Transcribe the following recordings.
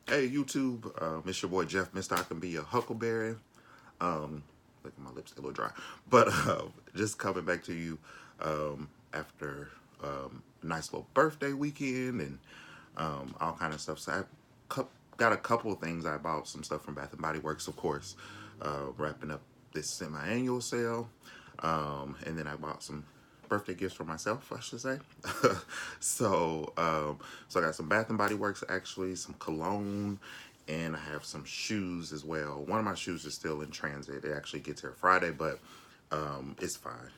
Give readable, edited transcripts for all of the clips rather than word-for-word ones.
Hey YouTube, it's your boy Jeff, Mr. I Can Be a Huckleberry. Look at my lips, a little dry. But just coming back to you after a nice little birthday weekend and all kind of stuff. So got a couple of things. I bought some stuff from Bath and Body Works, of course, wrapping up this semi-annual sale. And then I bought some birthday gifts for myself, I should say. So I got some Bath and Body Works, actually, some cologne, and I have some shoes as well. One of my shoes is still in transit. It actually gets here Friday, but it's fine.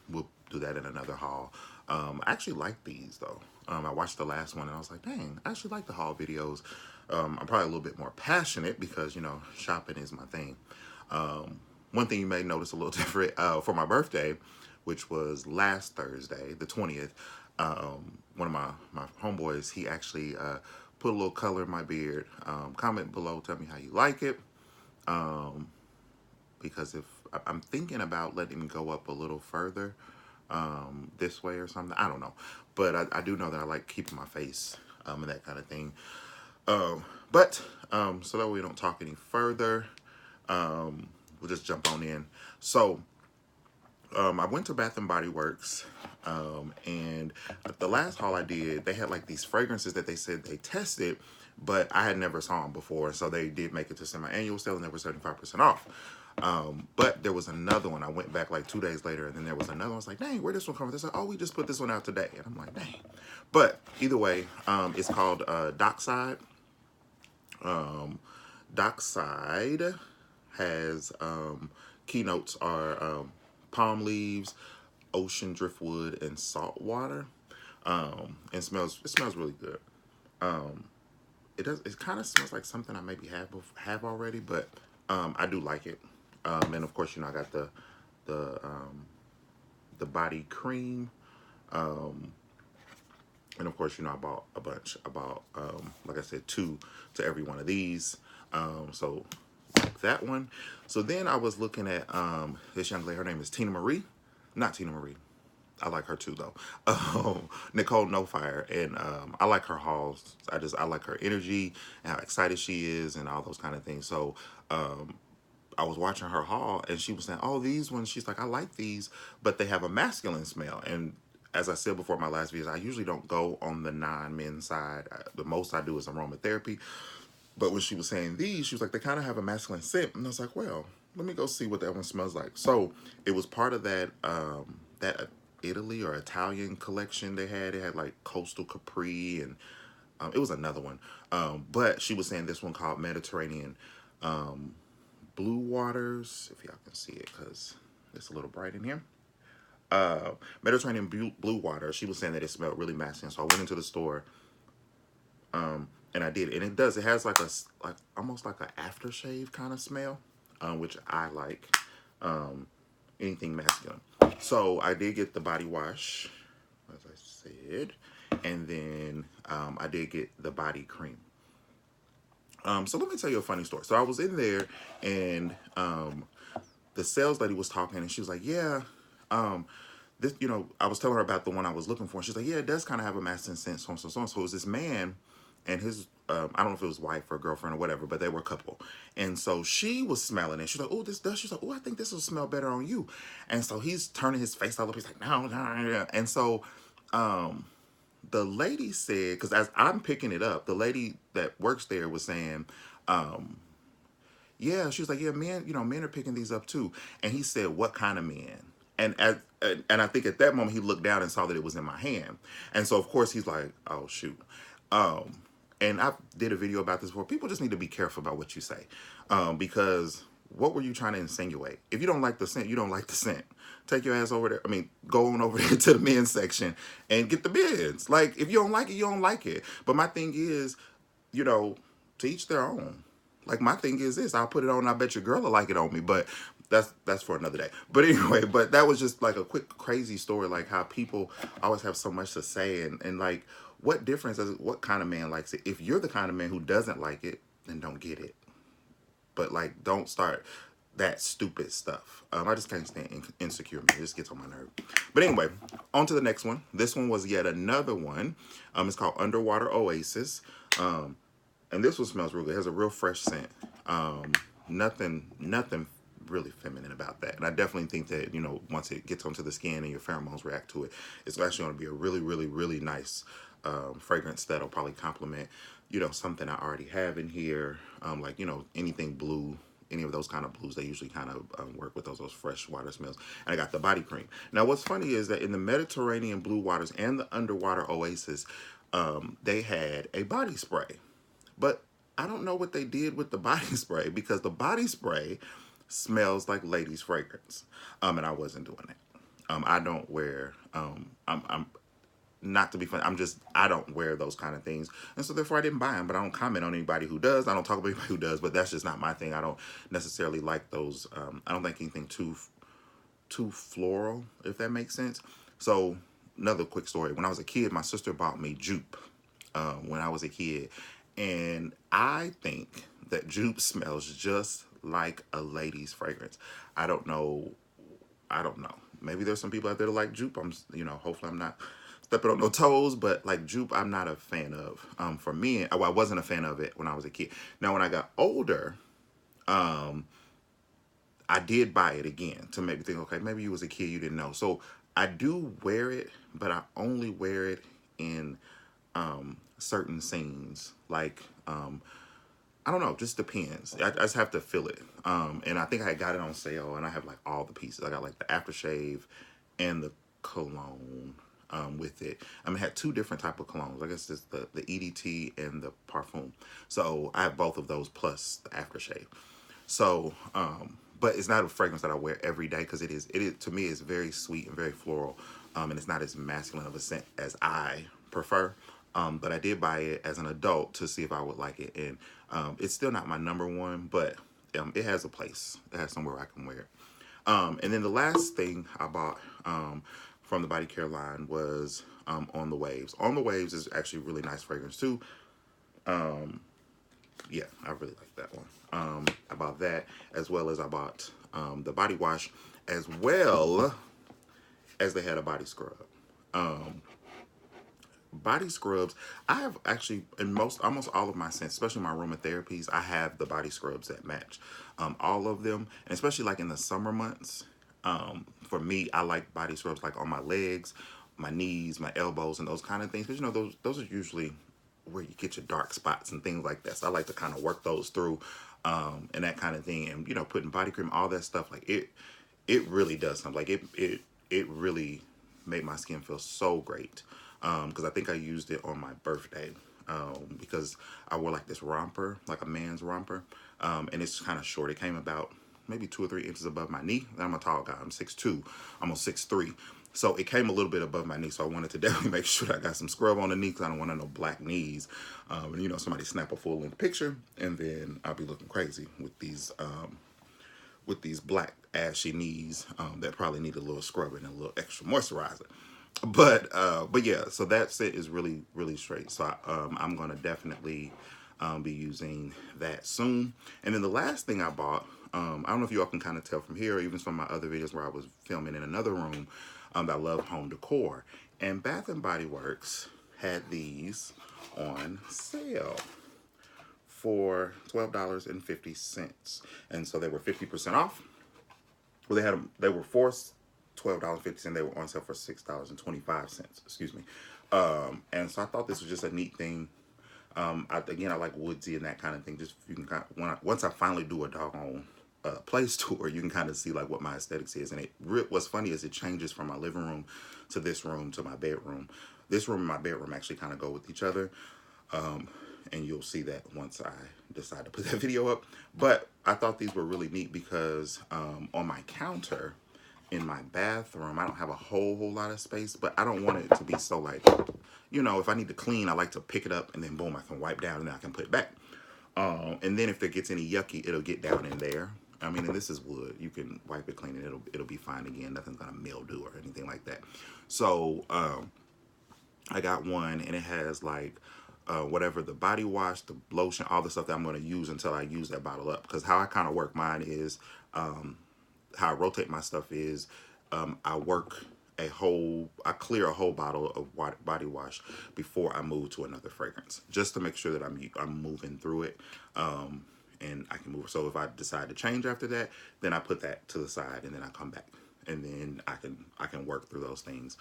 We'll do that in another haul. I actually like these though. I watched the last one and I was like, dang, I actually like the haul videos. I'm probably a little bit more passionate because, you know, shopping is my thing. One thing you may notice a little different for my birthday, which was last Thursday, the 20th, one of my homeboys, he actually put a little color in my beard. Comment below, tell me how you like it. Because if I'm thinking about letting him go up a little further this way or something, I don't know. But I do know that I like keeping my face and that kind of thing. So that way we don't talk any further, we'll just jump on in. So I went to Bath and Body Works, and the last haul I did, they had like these fragrances that they said they tested, but I had never saw them before. So they did make it to semi-annual sale, and they were 75% off. But there was another one. I went back like 2 days later, and then there was another one. I was like, dang, where'd this one come from? They said, oh, we just put this one out today. And I'm like, dang. But either way, it's called Dockside. Dockside has keynotes are palm leaves, ocean driftwood, and salt water. And it smells really good. It kind of smells like something I maybe have already, but I do like it. And of course, you know, I got the the body cream. And of course, you know, I bought a bunch. I bought, like I said, 2 to every one of these. So like that one. So then I was looking at this young lady. Her name is Tina Marie. Not Tina Marie. I like her too though. Nicole No Fire, and I like her hauls. I like her energy and how excited she is and all those kind of things. So I was watching her haul and she was saying, oh, these ones, she's like, I like these, but they have a masculine smell. And as I said before in my last videos, I usually don't go on the non-men side. The most I do is aromatherapy. But when she was saying these, she was like, they kind of have a masculine scent. And I was like, well, let me go see what that one smells like. So it was part of that that Italy or Italian collection they had. It had like Coastal Capri and it was another one. But she was saying this one called Mediterranean Blue Waters, if y'all can see it, because it's a little bright in here. Mediterranean Blue Water. She was saying that it smelled really masculine, so I went into the store, and I did, and it does. It has like almost like an aftershave kind of smell, which I like. Anything masculine. So I did get the body wash, as I said, and then I did get the body cream. So let me tell you a funny story. So I was in there, and the sales lady was talking, and she was like, yeah, this, you know, I was telling her about the one I was looking for, and she's like, yeah, it does kind of have a masculine scent, so on, so on. So it was this man and his, I don't know if it was wife or girlfriend or whatever, but they were a couple. And so she was smelling it. She's like, oh, this does. She's like, oh, I think this will smell better on you. And so he's turning his face all up. He's like, no, no, no, no. And so the lady said, because as I'm picking it up, the lady that works there was saying, yeah, she was like, yeah, men, you know, men are picking these up too. And he said, what kind of men? And I think at that moment he looked down and saw that it was in my hand. And so of course he's like, oh shoot. And I did a video about this before. People just need to be careful about what you say. Because what were you trying to insinuate? If you don't like the scent, you don't like the scent. Take your ass over there. I mean, go on over there to the men's section and get the bids. Like, if you don't like it, you don't like it. But my thing is, you know, to each their own. Like, my thing is this: I'll put it on. I bet your girl will like it on me. But that's for another day. But anyway, but that was just like a quick crazy story, like how people always have so much to say, and like, what difference does it, what kind of man likes it? If you're the kind of man who doesn't like it, then don't get it. But like, don't start that stupid stuff. I just can't stand insecure men. It just gets on my nerve. But anyway, on to the next one. This one was yet another one. It's called Underwater Oasis. And this one smells real good. It has a real fresh scent. Nothing really feminine about that. And I definitely think that, you know, once it gets onto the skin and your pheromones react to it, it's actually going to be a really, really, really nice fragrance that'll probably complement, you know, something I already have in here. Like, you know, anything blue, any of those kind of blues, they usually kind of work with those fresh water smells. And I got the body cream. Now, what's funny is that in the Mediterranean blue waters and the underwater oasis, they had a body spray. But I don't know what they did with the body spray because the body spray smells like ladies' fragrance. And I wasn't doing that. I don't wear, I'm not to be funny, I don't wear those kind of things. And so therefore I didn't buy them, but I don't comment on anybody who does. I don't talk about anybody who does, but that's just not my thing. I don't necessarily like those. I don't think anything too floral, if that makes sense. So another quick story. When I was a kid, my sister bought me Jupe when I was a kid. And I think that Jupe smells just like a lady's fragrance. I don't know. I don't know. Maybe there's some people out there that like Jupe. Hopefully I'm not stepping on no toes, but like Jupe, I'm not a fan of. For me, I wasn't a fan of it when I was a kid. Now, when I got older, I did buy it again to make me think, okay, maybe you was a kid, you didn't know. So I do wear it, but I only wear it in certain scenes. Like, I don't know, just depends. I just have to feel it. And I think I got it on sale, and I have like all the pieces. I got like the aftershave and the cologne with it. I mean, I had two different type of colognes. I guess it's the EDT and the Parfum. So I have both of those plus the aftershave. So, but it's not a fragrance that I wear every day because it is to me it's very sweet and very floral, and it's not as masculine of a scent as I prefer. But I did buy it as an adult to see if I would like it, and it's still not my number one, but it has a place. It has somewhere I can wear it. And then the last thing I bought from the body care line was On the Waves. On the Waves is actually a really nice fragrance too. Yeah, I really like that one. I bought that as well as I bought the body wash as well as they had a body scrub. Body scrubs, I have actually in almost all of my scents, especially my aromatherapies, I have the body scrubs that match all of them, and especially like in the summer months. For me, I like body scrubs like on my legs, my knees, my elbows, and those kind of things. Because you know those are usually where you get your dark spots and things like that. So I like to kind of work those through and that kind of thing. And you know, putting body cream, all that stuff, like it really does something. Like it really made my skin feel so great. Because I think I used it on my birthday. Because I wore like this romper, like a man's romper, and it's kind of short. It came about maybe 2 or 3 inches above my knee. And I'm a tall guy. I'm 6'2", almost 6'3". So it came a little bit above my knee. So I wanted to definitely make sure that I got some scrub on the knee because I don't want no black knees. And you know, somebody snap a full length picture, and then I'll be looking crazy with these black ashy knees that probably need a little scrubbing and a little extra moisturizer. But yeah, so that set is really really straight. So I'm gonna definitely be using that soon. And then the last thing I bought, I don't know if you all can kind of tell from here, or even from my other videos where I was filming in another room, that I love home decor. And Bath and Body Works had these on sale for $12.50, and so they were 50% off. Well, they were forced $12.50. They were on sale for $6.25. Excuse me. And so I thought this was just a neat thing. I like woodsy and that kind of thing. Just you can once I finally do a doggone place tour, you can kind of see like what my aesthetics is. And what's funny is it changes from my living room to this room to my bedroom. This room and my bedroom actually kind of go with each other. And you'll see that once I decide to put that video up. But I thought these were really neat because on my counter in my bathroom, I don't have a whole lot of space, but I don't want it to be so like, you know, if I need to clean, I like to pick it up and then boom, I can wipe down and then I can put it back. And then if there gets any yucky, it'll get down in there. I mean, and this is wood. You can wipe it clean and it'll be fine again. Nothing's gonna mildew or anything like that. So I got one and it has like whatever the body wash, the lotion, all the stuff that I'm going to use until I use that bottle up. Because how I kind of work mine is, how I rotate my stuff is, I work I clear a whole bottle of body wash before I move to another fragrance, just to make sure that I'm moving through it, and I can move. So if I decide to change after that, then I put that to the side, and then I come back, and then I can work through those things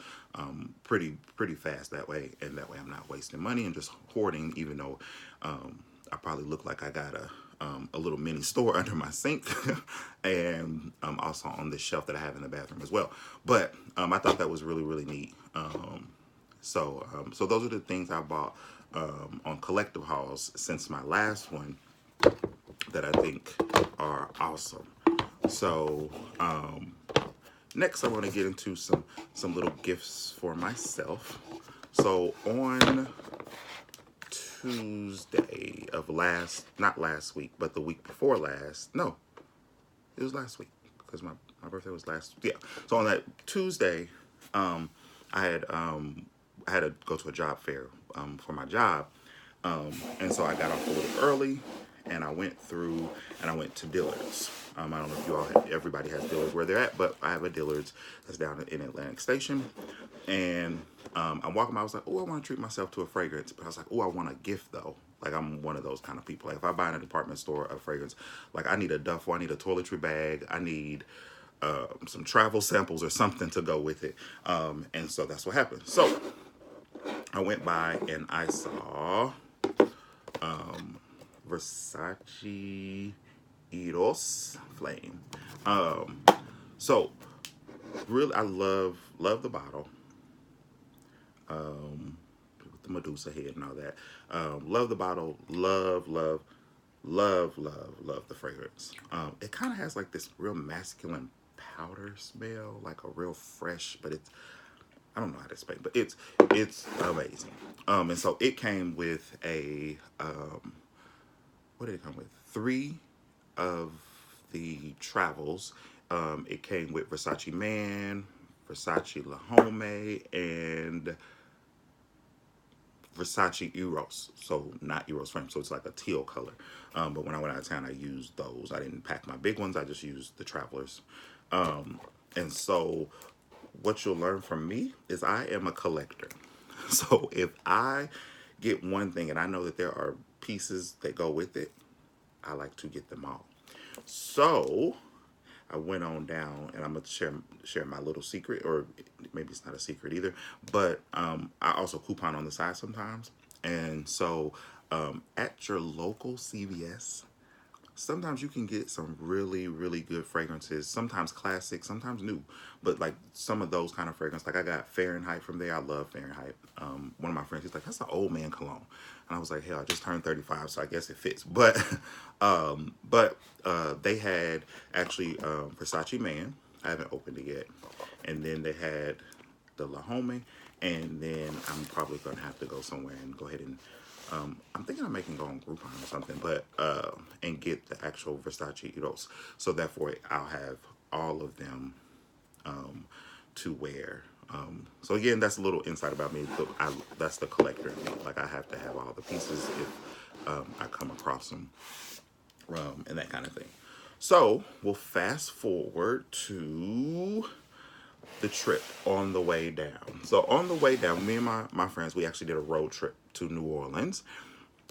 pretty fast that way, and that way I'm not wasting money and just hoarding, even though I probably look like I got a little mini store under my sink, and also on this shelf that I have in the bathroom as well. But I thought that was really neat. So those are the things I bought on collective hauls since my last one that I think are awesome. So next, I want to get into some little gifts for myself. So on Tuesday of not last week, but the week before last. No, it was last week because my birthday was last. Yeah. So on that Tuesday, I had to go to a job fair for my job, and so I got off a little early, and I went to Dillard's. I don't know if everybody has Dillard's where they're at, but I have a Dillard's that's down in Atlantic Station. And I'm walking by, I was like, oh, I want to treat myself to a fragrance. But I was like, oh, I want a gift though. Like, I'm one of those kind of people. Like, if I buy in a department store a fragrance, like, I need a duffel, I need a toiletry bag, I need some travel samples or something to go with it. And so that's what happened. So I went by and I saw Versace Eros Flame. So really, I love the bottle, with the Medusa head and all that. Love the bottle. Love the fragrance. It kind of has like this real masculine powder smell, like a real fresh, but I don't know how to explain, but it's amazing. And so it came with what did it come with? Three of the travels. It came with Versace Man, Versace La Home, and Versace Eros. So not Eros Flame, so it's like a teal color. But when I went out of town, I used those. I didn't pack my big ones. I just used the travelers. And so what you'll learn from me is I am a collector. So if I get one thing and I know that there are pieces that go with it, I like to get them all. So I went on down, and I'm gonna share my little secret, or maybe it's not a secret either. But I also coupon on the side sometimes, and so at your local CVS, sometimes you can get some really good fragrances. Sometimes classic, sometimes new, but like some of those kind of fragrances. Like I got Fahrenheit from there. I love Fahrenheit. One of my friends, he's like, that's an old man cologne, and I was like, hell, I just turned 35, so I guess it fits. But they had actually Versace Man. I haven't opened it yet, and then they had the La Home, and then I'm probably gonna have to go somewhere and go ahead and I'm thinking I may can go on Groupon or something, but and get the actual Versace Eros. So therefore, I'll have all of them to wear. So again, that's a little insight about me. That's the collector in me. Like I have to have all the pieces if I come across them, and that kind of thing. So we'll fast forward to the trip on the way down. So on the way down, me and my friends, we actually did a road trip to New Orleans.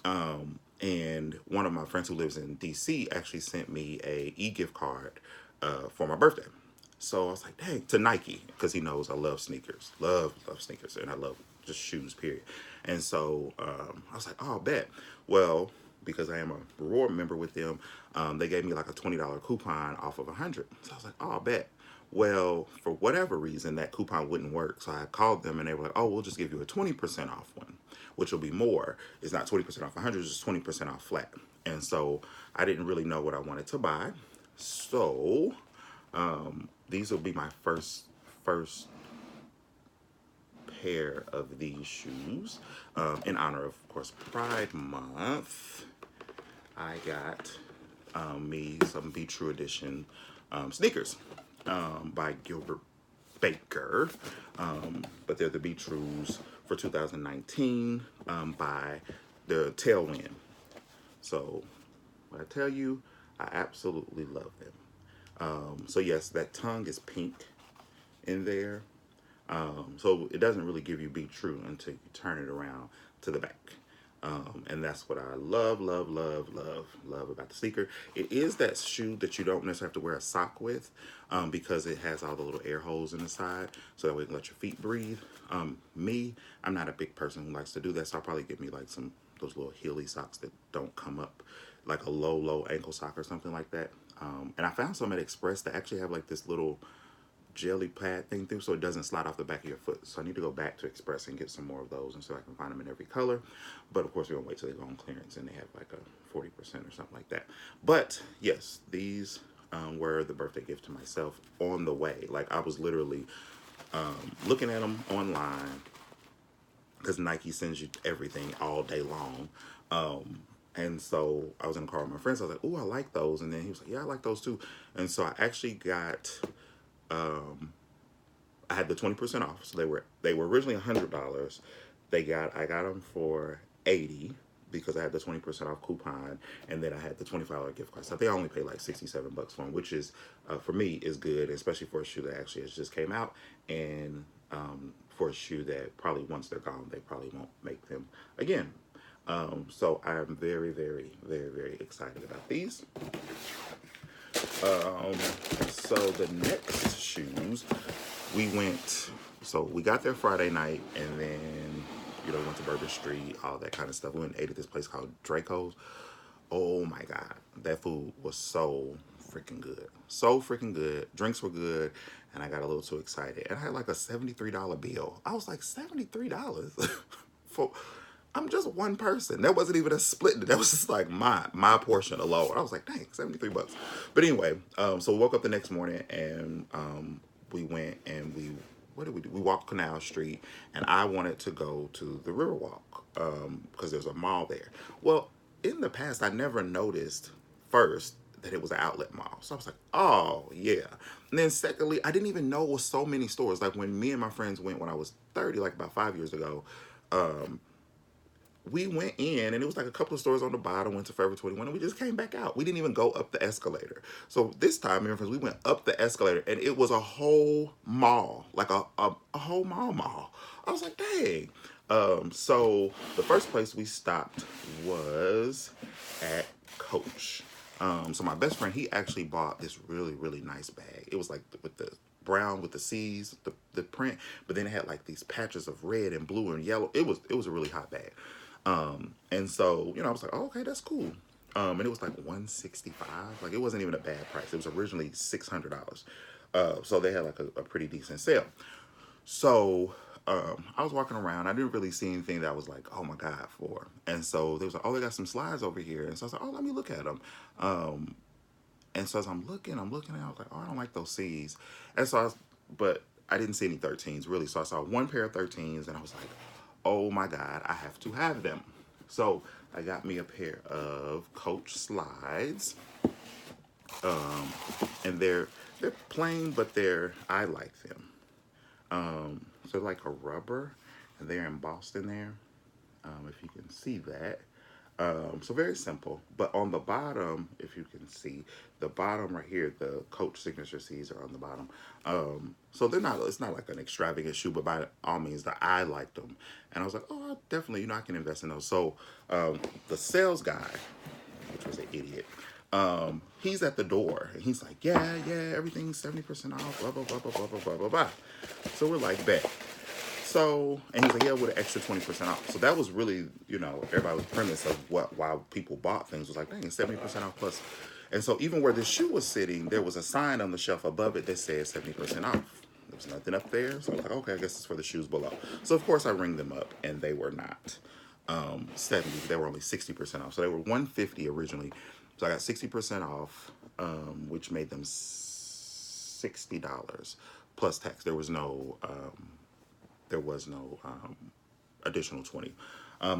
And one of my friends who lives in DC actually sent me a e-gift card for my birthday. So I was like, dang, to Nike, because he knows I love sneakers. Love sneakers, and I love just shoes, period. And so I was like, oh, bet. Well, because I am a reward member with them, they gave me like a $20 coupon off of 100. So I was like, oh, bet. Well, for whatever reason, that coupon wouldn't work. So I called them and they were like, oh, we'll just give you a 20% off one, which will be more. It's not 20% off 100, it's just 20% off flat. And so I didn't really know what I wanted to buy. So these will be my first pair of these shoes. In honor of course, Pride Month. I got me some Be True Edition sneakers by Gilbert Baker. But they're the Be Trues for 2019 by the Tailwind. So when I tell you, I absolutely love them. So yes, that tongue is pink in there. So it doesn't really give you Be True until you turn it around to the back. And that's what I love, love, love, love, love about the sneaker. It is that shoe that you don't necessarily have to wear a sock with, because it has all the little air holes in the side, so that way you can let your feet breathe. I'm not a big person who likes to do that, so I'll probably get me like some those little Heely socks that don't come up, like a low ankle sock or something like that. And I found some at Express that actually have like this little jelly pad thing through, so it doesn't slide off the back of your foot. So I need to go back to Express and get some more of those, and so I can find them in every color. But of course, we're gonna wait till they go on clearance and they have like a 40% or something like that. But yes, these were the birthday gift to myself on the way. Like I was literally looking at them online, because Nike sends you everything all day long. And so I was in the car with my friends. I was like, "Oh, I like those." And then he was like, "Yeah, I like those too." And so I actually got, I had the 20% off. So they were originally $100. I got them for 80 because I had the 20% off coupon, and then I had the $25 gift card. So they only paid like 67 bucks for them, which is for me is good, especially for a shoe that actually has just came out, and for a shoe that probably once they're gone, they probably won't make them again. So I'm very, very, very, very excited about these. So the next shoes, we got there Friday night, and then, went to Bourbon Street, all that kind of stuff. We went and ate at this place called Draco's. Oh my God, that food was so freaking good. So freaking good. Drinks were good, and I got a little too excited. And I had like a $73 bill. I was like, $73 for... I'm just one person. That wasn't even a split. That was just like my portion alone. I was like, dang, 73 bucks. But anyway, so we woke up the next morning, and we went and what did we do? We walked Canal Street, and I wanted to go to the Riverwalk because there's a mall there. Well, in the past, I never noticed first that it was an outlet mall. So I was like, oh, yeah. And then secondly, I didn't even know it was so many stores. Like when me and my friends went when I was 30, like about 5 years ago, we went in, and it was like a couple of stores on the bottom, went to Forever 21, and we just came back out. We didn't even go up the escalator. So this time, we went up the escalator, and it was a whole mall, like a whole mall. I was like, dang. So the first place we stopped was at Coach. So my best friend, he actually bought this really, really nice bag. It was like with the brown with the C's, the print, but then it had like these patches of red and blue and yellow. It was a really hot bag. And so, I was like, oh, okay, that's cool. And it was like $165. Like it wasn't even a bad price. It was originally $600. So they had like a pretty decent sale. So, I was walking around. I didn't really see anything that I was like, oh my God, for. And so they was like, oh, they got some slides over here. And so I was like, oh, let me look at them. And so as I'm looking, and I was like, oh, I don't like those C's. And so but I didn't see any 13s really. So I saw one pair of 13s, and I was like, oh my God, I have to have them. So I got me a pair of Coach slides. And they're plain, but I like them. So like a rubber, and they're embossed in there. If you can see that. So very simple, but on the bottom, if you can see the bottom right here, the Coach signature C's are on the bottom. So it's not like an extravagant shoe, but by all means, I liked them. And I was like, oh, definitely, I can invest in those. So, the sales guy, which was an idiot, he's at the door, and he's like, yeah, everything's 70% off, blah, blah, blah, blah, blah, blah, blah, blah, blah. So we're like, bet. So, and he's like, yeah, with an extra 20% off. So that was really, everybody's premise of why people bought things was like, dang, 70% off plus. And so even where the shoe was sitting, there was a sign on the shelf above it that said 70% off. There was nothing up there. So I was like, okay, I guess it's for the shoes below. So of course I ring them up, and they were not 70. They were only 60% off. So they were 150 originally. So I got 60% off, which made them $60 plus tax. There was no additional 20.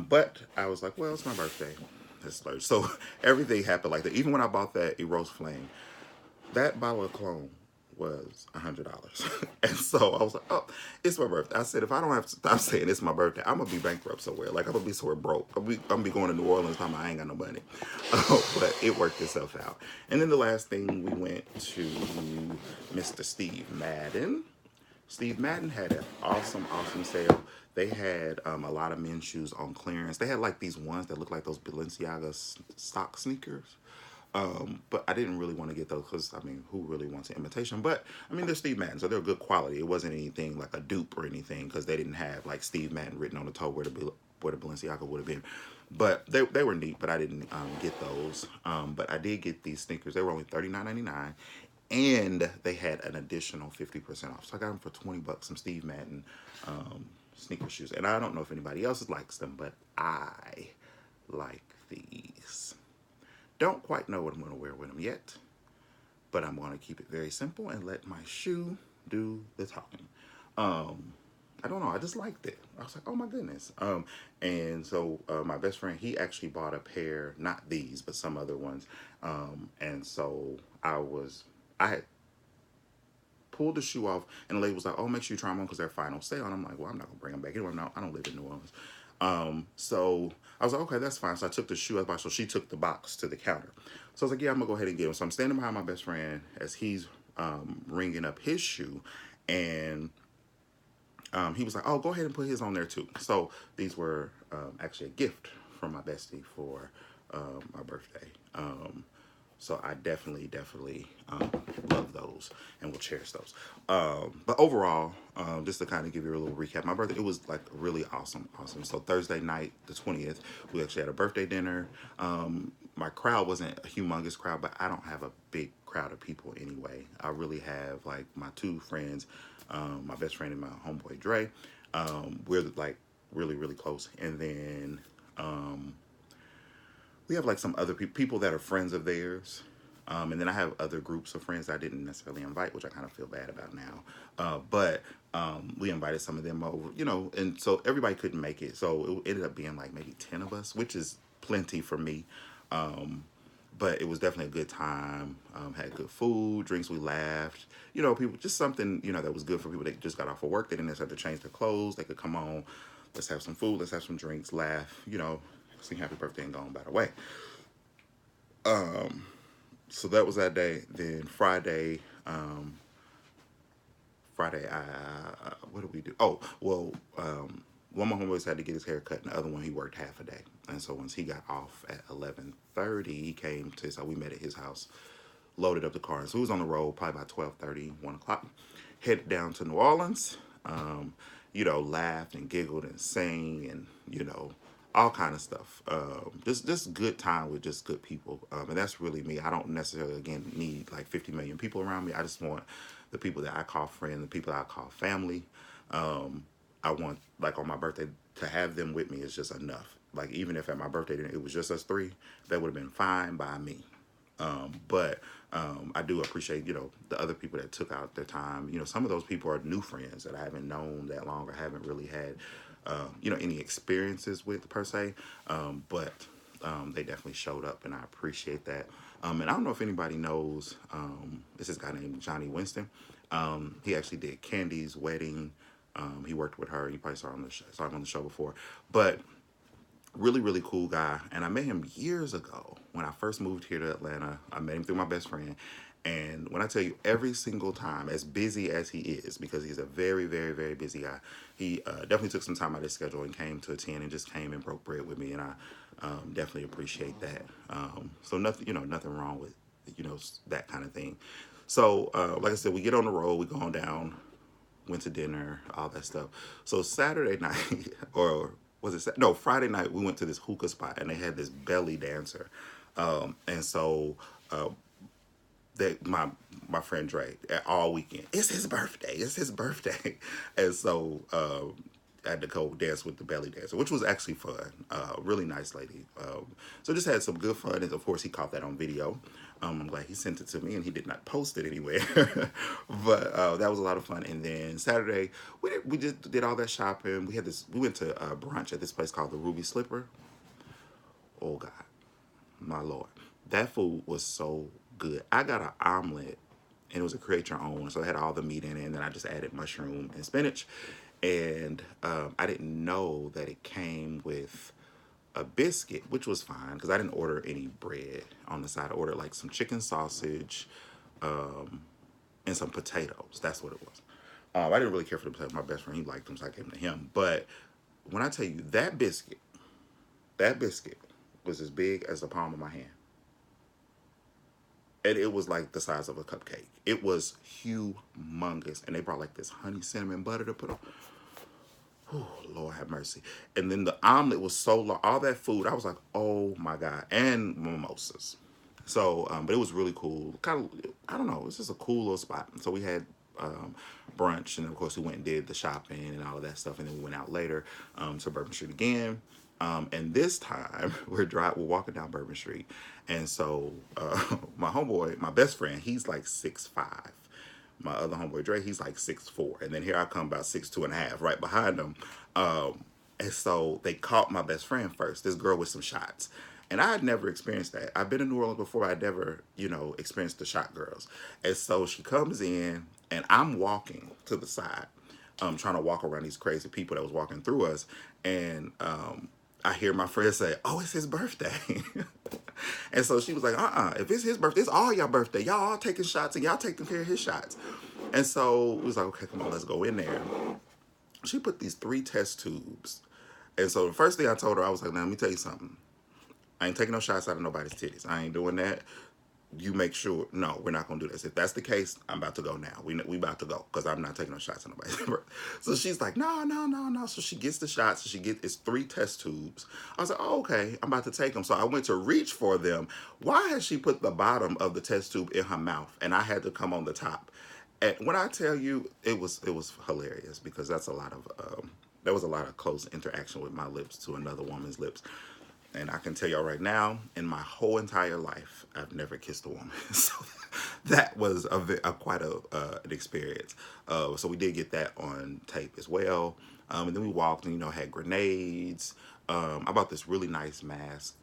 But I was like, well, it's my birthday. That's splurge. So everything happened like that. Even when I bought that Eros Flame, that bottle of cologne was $100. And so I was like, oh, it's my birthday. I said, if I don't have to stop saying it's my birthday, I'm going to be bankrupt somewhere. Like, I'm going to be somewhere broke. I'm going to be going to New Orleans talking about I ain't got no money. But it worked itself out. And then the last thing, we went to Mr. Steve Madden. Steve Madden had an awesome sale. They had a lot of men's shoes on clearance. They had like these ones that look like those Balenciaga stock sneakers. But I didn't really want to get those because, I mean, who really wants an imitation? But, I mean, they're Steve Madden, so they're good quality. It wasn't anything like a dupe or anything because they didn't have, like, Steve Madden written on the toe where the Balenciaga would have been. But they were neat, but I didn't get those. But I did get these sneakers. They were only $39.99, and they had an additional 50% off. So I got them for 20 bucks, some Steve Madden sneaker shoes. And I don't know if anybody else likes them, but I like these. Don't quite know what I'm going to wear with them yet, but I'm going to keep it very simple and let my shoe do the talking. I don't know. I just liked it. I was like, oh my goodness. And so my best friend, he actually bought a pair, not these, but some other ones. And so I had pulled the shoe off, and the lady was like, "Oh, make sure you try them on because they're final sale." And I'm like, "Well, I'm not gonna bring them back anyway. I don't live in New Orleans." So I was like, "Okay, that's fine." So I took the shoe out of the box. So she took the box to the counter. So I was like, "Yeah, I'm gonna go ahead and get them." So I'm standing behind my best friend as he's ringing up his shoe, and he was like, "Oh, go ahead and put his on there too." So these were actually a gift from my bestie for my birthday. So I definitely love those and will cherish those. But overall, just to kind of give you a little recap, my birthday, it was like really awesome. So Thursday night, the 20th, we actually had a birthday dinner. My crowd wasn't a humongous crowd, but I don't have a big crowd of people anyway. I really have like my two friends, my best friend and my homeboy Dre. We're like really close. And then we have like some other people that are friends of theirs. And then I have other groups of friends I didn't necessarily invite, which I kind of feel bad about now. But we invited some of them over, and so everybody couldn't make it. So it ended up being like maybe 10 of us, which is plenty for me. But it was definitely a good time. Had good food, drinks, we laughed. People, just something, that was good for people that just got off of work. They didn't necessarily have to change their clothes. They could come on, let's have some food, let's have some drinks, laugh, sing happy birthday and go on by the way. So that was that day. Then Friday, what did we do? Oh, well, one of my homeboys had to get his hair cut, and the other one he worked half a day. And so once he got off at 11:30, he came to. So we met at his house, loaded up the car, and so he was on the road probably about 12:30, 1 o'clock. Headed down to New Orleans. Laughed and giggled and sang and all kind of stuff. Just good time with just good people, and that's really me. I don't necessarily again need like 50 million people around me. I just want the people that I call friends, the people that I call family. I want like on my birthday to have them with me is just enough. Like even if at my birthday it was just us three, that would have been fine by me. But I do appreciate, the other people that took out their time. Some of those people are new friends that I haven't known that long or haven't really had, any experiences with per se. But they definitely showed up and I appreciate that. And I don't know if anybody knows, it's this guy named Johnny Winston. He actually did Candy's wedding. He worked with her. You probably saw him on the show before. But really cool guy, and I met him years ago when I first moved here to Atlanta. I met him through my best friend, and when I tell you every single time, as busy as he is, because he's a very busy guy, he definitely took some time out of his schedule and came to attend and just came and broke bread with me, and I definitely appreciate that. So nothing wrong with that kind of thing. So like I said, we get on the road, we go on down, went to dinner, all that stuff. So Saturday night, or was it? No, Friday night we went to this hookah spot and they had this belly dancer, and so that my friend Dre all weekend. It's his birthday. It's his birthday, and so I had to go dance with the belly dancer, which was actually fun. Really nice lady. So just had some good fun, and of course he caught that on video. I'm glad he sent it to me, and he did not post it anywhere. But that was a lot of fun. And then Saturday we just did all that shopping. We went to brunch at this place called the Ruby Slipper. Oh God, my Lord, that food was so good. I got an omelet, and it was a create your own, so it had all the meat in it, and then I just added mushroom and spinach. And I didn't know that it came with a biscuit, which was fine because I didn't order any bread on the side. I ordered like some chicken sausage and some potatoes. That's what it was. I didn't really care for the my best friend. He liked them, so I gave them to him. But when I tell you that biscuit was as big as the palm of my hand. And it was like the size of a cupcake. It was humongous. And they brought like this honey cinnamon butter to put on. Oh, Lord have mercy. And then the omelet was so long. All that food, I was like, oh my God. And mimosas. So, but it was really cool. Kind of, I don't know. It's just a cool little spot. So we had brunch, and of course we went and did the shopping and all of that stuff, and then we went out later to Bourbon Street again. And this time we're walking down Bourbon Street, and so my homeboy, my best friend, he's like 6'5". My other homeboy Dre, he's like 6'4", and then here I come about 6'2.5" right behind him. And so they caught my best friend first. This girl with some shots. And I had never experienced that. I've been in New Orleans before. I'd never, experienced the shot girls. And so she comes in, and I'm walking to the side, trying to walk around these crazy people that was walking through us. And I hear my friend say, "Oh, it's his birthday." And so she was like, if it's his birthday, it's all y'all birthday. Y'all all taking shots, and y'all taking care of his shots. And so we was like, okay, come on, let's go in there. She put these 3 test tubes. And so the first thing I told her, I was like, now let me tell you something. I ain't taking no shots out of nobody's titties. I ain't doing that. You make sure, no, we're not going to do this. If that's the case, I'm about to go now. We about to go because I'm not taking no shots on nobody. So she's like, no, no, no, no. So she gets the shots. So it's 3 test tubes. I was like, oh, okay, I'm about to take them. So I went to reach for them. Why has she put the bottom of the test tube in her mouth? And I had to come on the top. And when I tell you, it was hilarious because there was a lot of close interaction with my lips to another woman's lips. And I can tell y'all right now, in my whole entire life, I've never kissed a woman. So that was quite an experience. So we did get that on tape as well. And then we walked and, had grenades. I bought this really nice mask.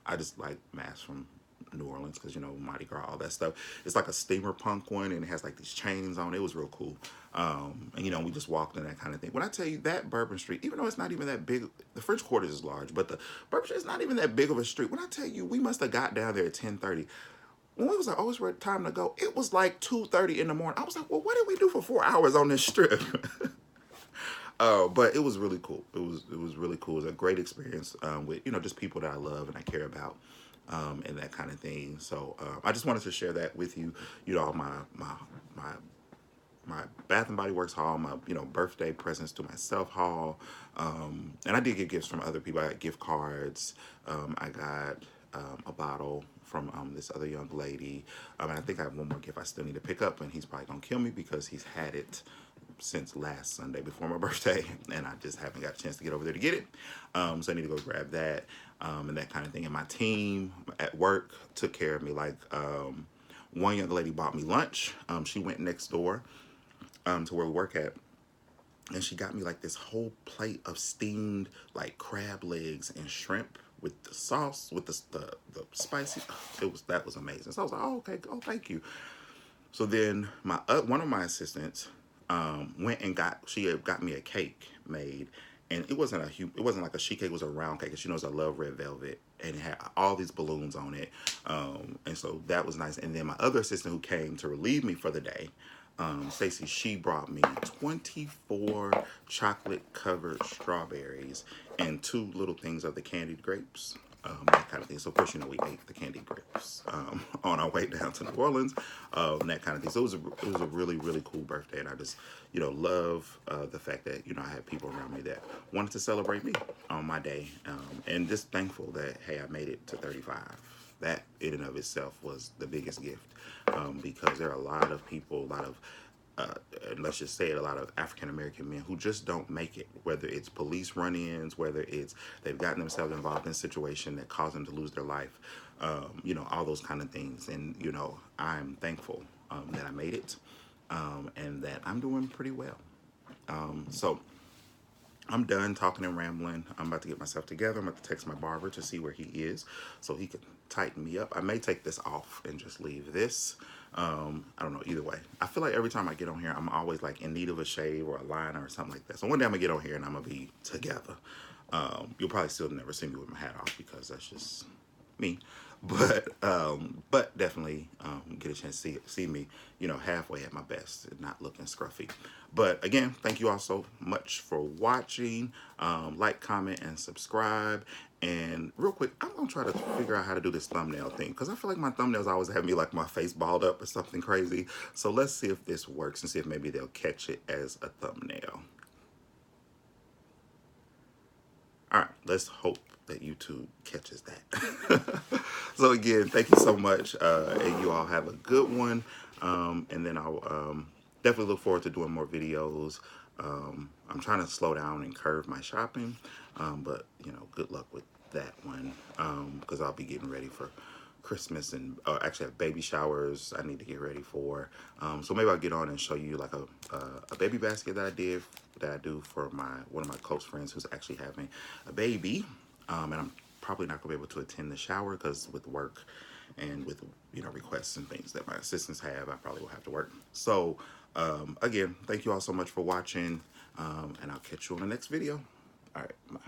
I just like masks from New Orleans because, Mardi Gras, all that stuff. It's like a steampunk one, and it has like these chains on it. It was real cool. And, we just walked in that kind of thing. When I tell you that Bourbon Street, even though it's not even that big, the French Quarter is large, but the Bourbon Street is not even that big of a street. When I tell you, we must have got down there at 10:30. When we was like, oh, it's time to go, it was like 2:30 in the morning. I was like, well, what did we do for 4 hours on this strip? But it was really cool. It was really cool. It was a great experience with, just people that I love and I care about. And that kind of thing. So I just wanted to share that with you. My Bath and Body Works haul, my birthday presents to myself haul, and I did get gifts from other people. I got gift cards. I got a bottle from this other young lady, and I think I have one more gift I still need to pick up, and he's probably gonna kill me because he's had it since last Sunday before my birthday, and I just haven't got a chance to get over there to get it. So I need to go grab that and that kind of thing. And my team at work took care of me. Like one young lady bought me lunch. She went next door to where we work at, and she got me like this whole plate of steamed like crab legs and shrimp with the sauce, with the spicy. That was amazing. So I was like, oh, okay, oh, thank you. So then my one of my assistants went and she had got me a cake made, and it wasn't like a sheet cake, it was a round cake. And she knows I love red velvet, and it had all these balloons on it, and so that was nice. And then my other assistant who came to relieve me for the day, Stacey, she brought me 24 chocolate covered strawberries and 2 little things of the candied grapes. That kind of thing. So of course, we ate the candied grapes on our way down to New Orleans, that kind of thing. So it was a really, really cool birthday, and I just love the fact that I had people around me that wanted to celebrate me on my day, and just thankful that hey, I made it to 35. That in and of itself was the biggest gift, because there are a lot of people, and let's just say it, a lot of African American men who just don't make it, whether it's police run-ins, whether it's they've gotten themselves involved in a situation that caused them to lose their life, all those kind of things. And, I'm thankful that I made it, and that I'm doing pretty well. So I'm done talking and rambling. I'm about to get myself together. I'm about to text my barber to see where he is so he can tighten me up. I may take this off and just leave this. I don't know, either way. I feel like every time I get on here, I'm always like in need of a shave or a liner or something like that. So one day I'm gonna get on here and I'm gonna be together. You'll probably still never see me with my hat off because that's just me. But definitely get a chance to see me, you know, halfway at my best and not looking scruffy. But again, thank you all so much for watching. Like, comment, and subscribe. And real quick, I'm gonna try to figure out how to do this thumbnail thing because I feel like my thumbnails always have me like my face balled up or something crazy. So let's see if this works and see if maybe they'll catch it as a thumbnail. All right, let's hope that YouTube catches that. So again, thank you so much, and you all have a good one. And then I'll definitely look forward to doing more videos. I'm trying to slow down and curve my shopping, but you know, good luck with that one because I'll be getting ready for Christmas and actually have baby showers I need to get ready for. So maybe I'll get on and show you like a baby basket that I do for one of my close friends who's actually having a baby. And I'm probably not gonna be able to attend the shower because with work and with, you know, requests and things that my assistants have, I probably will have to work. So again, thank you all so much for watching, and I'll catch you on the next video. All right, bye.